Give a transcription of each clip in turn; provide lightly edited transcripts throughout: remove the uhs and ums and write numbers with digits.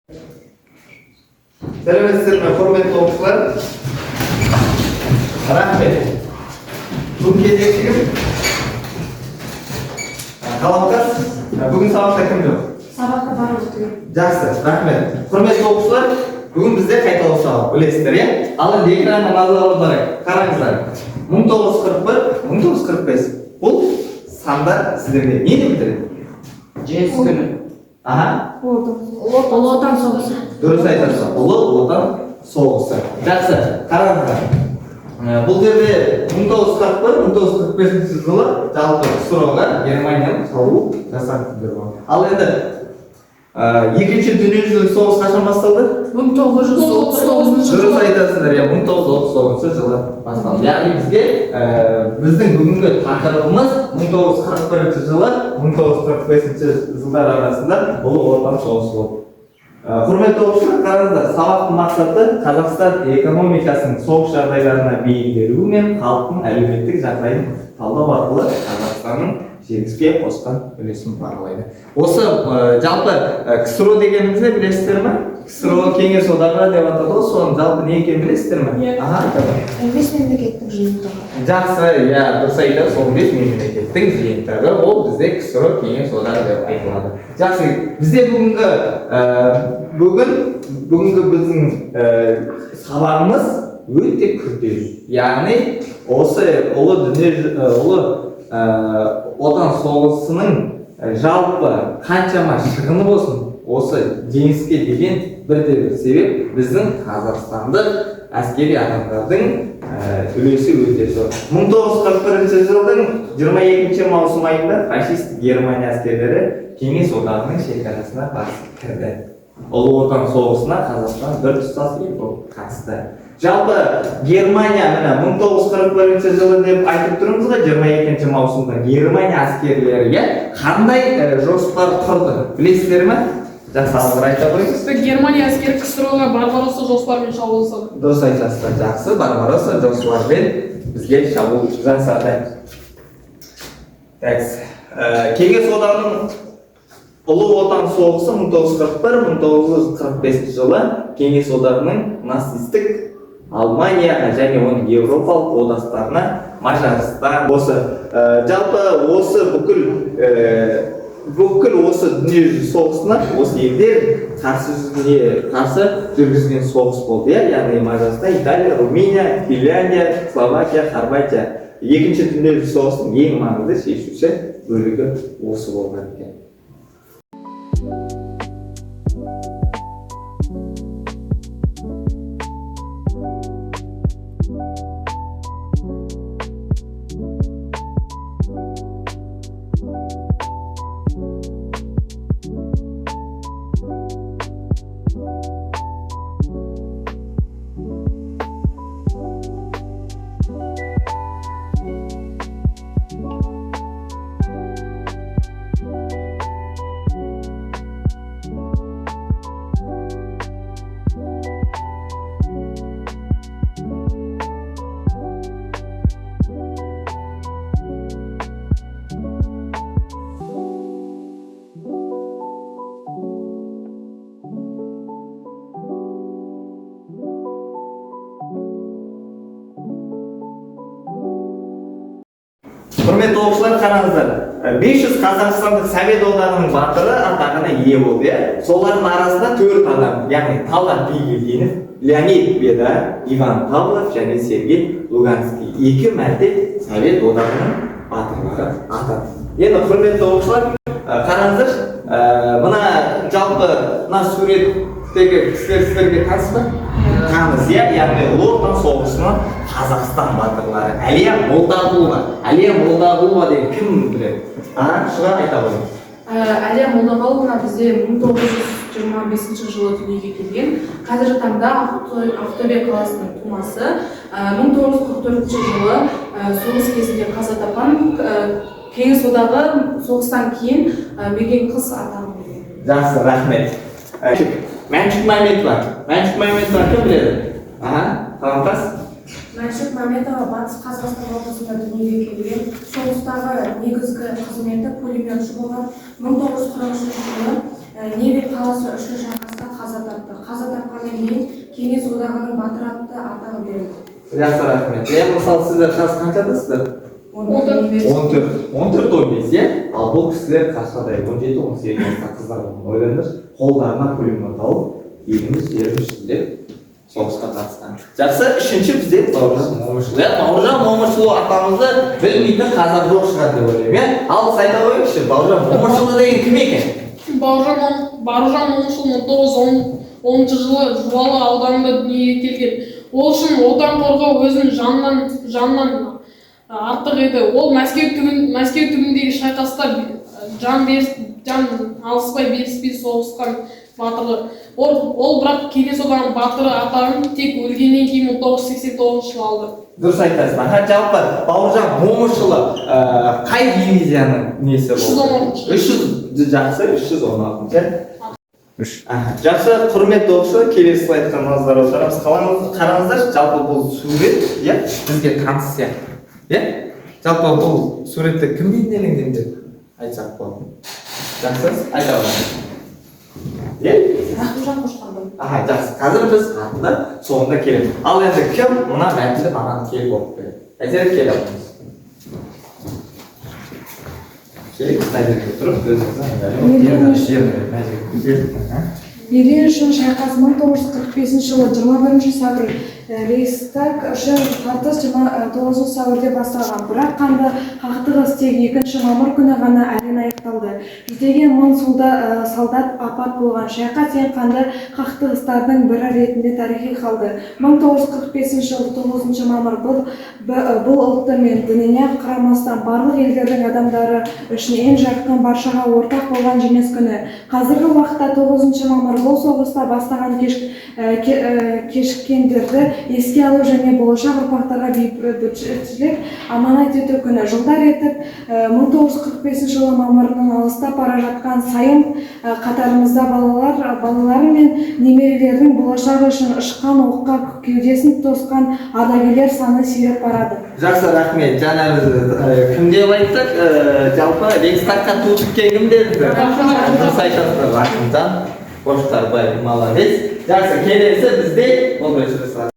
Сәлеметсіздер ме, құрметті оқушылар? Рахмет. Бүгін кезекшігім. Қаламқас, бүгін сабақта кім жоқ? Сабақта барлық түгел. Жақсы, рахмет. Құрметті оқушылар, бүгін бізде қайталау сабақ, білесіздер, иә? Ал енді экранға назар аударайық. Қараңыздар. 1941, 1945. Бұл сандар сіздерге нені білдіреді? Жеңіс күні. Аха. Ұлы отан соғысы. Дұрыс айтасыз. Ұлы отан соғысы. Жақсы, қараңыздар. Бұл жерде 1941-1945 жылы жалпы КСРО-ға Германияның шабуыл жасады. Ал енді екінші дүниежүзілік соғыс қашан басталды? 1939 жылы. Дұрыс айтасыздар, 1939 жылы басталды. Яғни біздің бүгінгі тақырыбымыз 1941 жылы 1945 жылдар арасында ұлы отан соғысы болды. Құрметті оқушылар, қараңыздар, сабақтың мақсаты Қазақстан экономикасының соғыс жағдайларына бейімделуі мен халықтың әлеуметтік жағдайын талдау арқылы Қазақстанның жеңіске қосқан үлесін бағалайды. Осы жалпы КСРО дегенімізді білесіздер ме? КСРО Кеңес одағы деп аталады ғой, соның жалпы не екенін білесіздер ме? Аха, айтамын. 15 мемлекеттің жиынтығы. Жақсы, дұрыс айтасыз, 15 мемлекеттің жиынтығы, ол бізде КСРО Кеңес одағы деп айтылады. Жақсы, бізде бүгінгі біздің сабағымыз өте күрделі. Яғни осы ұлы отан соғысының жалпы қаншама шығыны болсын, осы жеңіске деген бірде-бір себеп біздің қазақстандық әскери адамдардың үлесі өте зор. 1941 жылдың 22 маусым айында фашист Германия әскерлері Кеңес одағының шекарасына басып кірді. Ұлы отан соғысына Қазақстан бір тұтас ел болып қатысты. Жалпы Германия 1941 жылы деп айтып тұрмыз ғой, 22 маусымда Германия әскерлерге қандай жоспар құрды? Білесіздер ме? Жақсы, алғыр айта қойыңыз. Германия әскері КСРО-ға Барбаросса жоспармен шабуыл жасады. Дұрыс айтасыздар, жақсы, Барбаросса жоспармен бізге шабуыл жасады. Кеңес одағының ұлы отан соғысы 1941-1945 жылы Кеңес одағының нацистік Алманияға және оның Европалық одақтарына Мажарстан жалпы осы бүкіл осы дүниежүзілік соғысына осы елдер қарсы жүргізген соғыс болды. Яғни Мажарстан, Италия, Румыния, Финляндия, Словакия, Хорватия. Екінші дүниежүзілік соғыстың ең маңызды шешуші бөлігі осы болған екен. Құрметті оқушылар, қараңыздар. 500 Қазақстандық Совет одағының батыры атағына ие болды. Солардың арасында 4 адам, яғни Талғат Бигелдинов, Леонид Беда, Иван Павлов және Сергей Луганский 2 мәрте Совет одағының батырлары атанды. Енді құрметті оқушылар, қараңыздар, мына жалпы мына суреттегі кісілерге таныс ба? Таныс, яғни ұлы отан соғысының Қазақстан батырлары. Әлия Молдағұлова деген кім біледі? Шыға айта қойыңыз. Әлия Молдағұлова бізде 1925 жылы дүниеге келген. Қазіргі таңда Ақтөбе қаласының тумасы. 1944 жылы соғыс кезінде қаза тапқан, Кеңес одағы соғыстан кейін мекен қыз атағын берген. Жақсы, рахмет. Мәншүк Мәметова кім біледі? Қаламқас? Мәншүк Мәметова Батыс Қазақстан облысында дүниеге келген. Соғыстағы негізгі қызметі пулеметші болған. 1943 жылы Невель қаласы 3 жарақатта қаза Кеңес одағының батыры атты атағы берілді. Жақсы, рахмет. Мысалы сіздер жас қаншадасыздар? 14-15, иә? Ал бұл кісілер қашқадай 17-18 жаста қыздар ойлаңдар, қолдарына пулемет алып, еліміз жеріміз ішінде соғысқа қатысқан. Жақсы, үшінші бізде Бауыржан Момышұлы. Бауыржан Момышұлы атамызды білмейтін қазақ жоқ шығар деп ойлаймын, иә? Ал айта қойыңызшы, Бауыржан Момышұлы деген кім екен? Бауыржан Момышұлы 1910 жылы Жуалы ауданында дүниеге келген. Ол үшін отан қорғау өзінің жанынан артық еді. Ол Мәскеу түбіндегі шайқаста жан алыспай беріспей соғысқан батыры. Ол бірақ Кеңес одағының батыры атағын тек өлгеннен кейін 1989 жылы алды. Дұрыс айтасың. Жалпы Бауыржан Момышұлы қай дивизияның несі болды? 300 жақсы, 316. Жақсы, құрметті оқушылар, келесі слайдқа назар аударамыз. Қараңыздар, жалпы бұл сурет, иә, бізге таныс сияқты. Иә? Жалпы бұл суретті кім бейнеленген деп айтсақ болады. Жақсы, айта аламыз. Иә? Рахымжан Қошқарбаев. Жақсы. Қазір біз қатында соңында келеміз. Ал енді кім мына мәтінді маған келіп оқып береді? Әйтеуір келе аламыз. Берер үшін шайқас 1945 жылы 21 сәуір Рейхстаг үшін тартыс 29 сәуірде басталған. Бірақ қанды қақтығыс тек 2 мамыр күні ғана әрең аяқталды. Жүздеген мың солдат апат болған. Шайқас ең қанды қақтығыстардың бірі ретінде тарихи қалды. 1945 жылы 9 мамыр бұл ұлты мен дініне қарамастан барлық елдердің адамдары үшін ең жарқын, баршаға ортақ болған жеңіс күні. Қазіргі уақытта 9 мамыр бұл соғыста бастаған кешіккендерді еске алу және болашақ ұрпақтарға бейбітшілік аманат ету күні. Жылдар етіп 1945 жылы мамырының алыстап бара жатқан сайын қатарымызда балалар мен немерелердің болашағы үшін ұшқан оққа кеудесін тосқан ардагерлер саны сиреп барады. Жақсы, рахмет. Жаңа біз кім деп айттық? Жалпы Рейхстагқа ту тіккен кім деді? Дұрыс айтасыздар, Рахымжан Қошқарбаев, молодец. Жақсы, келесі бізде ол өшіріс.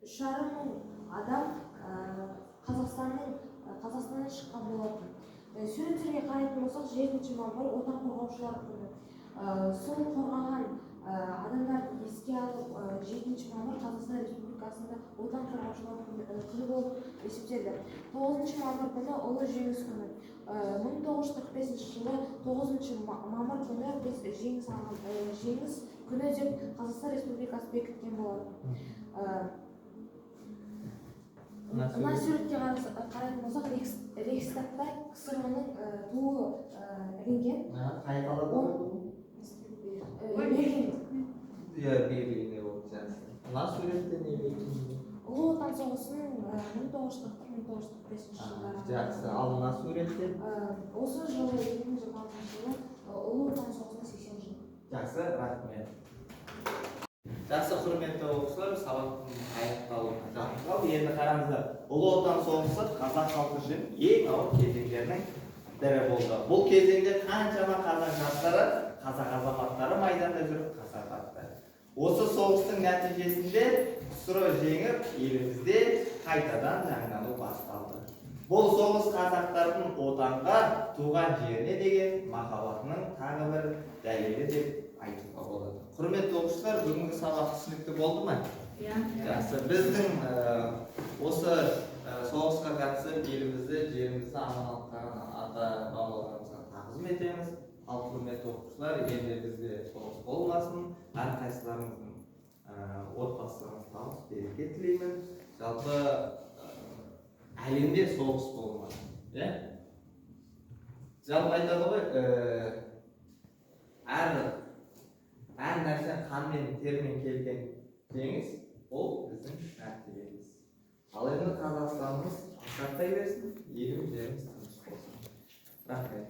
3,5 мың адам Қазақстаннан шыққан болатын. Суреттерге қарайтын болсақ, 7 мамыр отан қорғаушылар күні. Сол қорғаған адамдарды еске алып, 7 мамыр Қазақстан Республикасында отан қорғаушылар күні болып есептелді. 9 мамыр күні ұлы жеңіс күні. 1945 жылы 9 мамыр күні біз жеңіс күні деп Қазақстан Республикасы бекіткен болатын. Мына суретке қарайтын болсақ, Рейхстагта КСР-ның туы ілінген. Қай қалада болды? Берлин. Берлинде болды, жақсы. Мына суретте не бекітілген? Ұлы Отан соғысының 1940-1945 жылдары. Жақсы. Ал мына суретте? Осы жылы 2026 жылы Ұлы Отан соғысының 80 жылы. Жақсы, рахмет. Жақсы, құрметті оқушылар, сабақтың аяқталуына жақын қалды. Енді қараңыздар, Ұлы Отан соғысы қазақ халқы үшін ең ауыр кезеңдердің бірі болды. Бұл кезеңде қаншама қазақ жастары, қазақ азаматтары майданда жүріп қаза тапты. Осы соғыстың нәтижесінде КСР жеңіп, елімізде қайтадан жаңғыру басталды. Бұл соғыс қазақтардың отанға, туған жеріне деген махаббатының тағы бір дәлелі деп айтуға болады. Құрметті оқушылар, бүгінгі сабақ түсінікті болды ма? Иә. Жақсы. Біздің осы соғысқа қатысып, елімізді, жерімізді аман алып қалған ата-бабаларымызға тағзым етеміз. Ал құрметті оқушылар, енді бізде соғыс болмасын, әрқайсыларыңыздың отбасыларыңыз табыс береке тілеймін. Жалпы әлемде соғыс болмасын. Жалпы айтады ғой, әр нәрсе қан мен термен келген жеңіс, ол біздің мәртебеміз. Ал енді Қазақстанымыз асқақтай берсін, еліміз жеріміз тыныш болсын. Рахмет.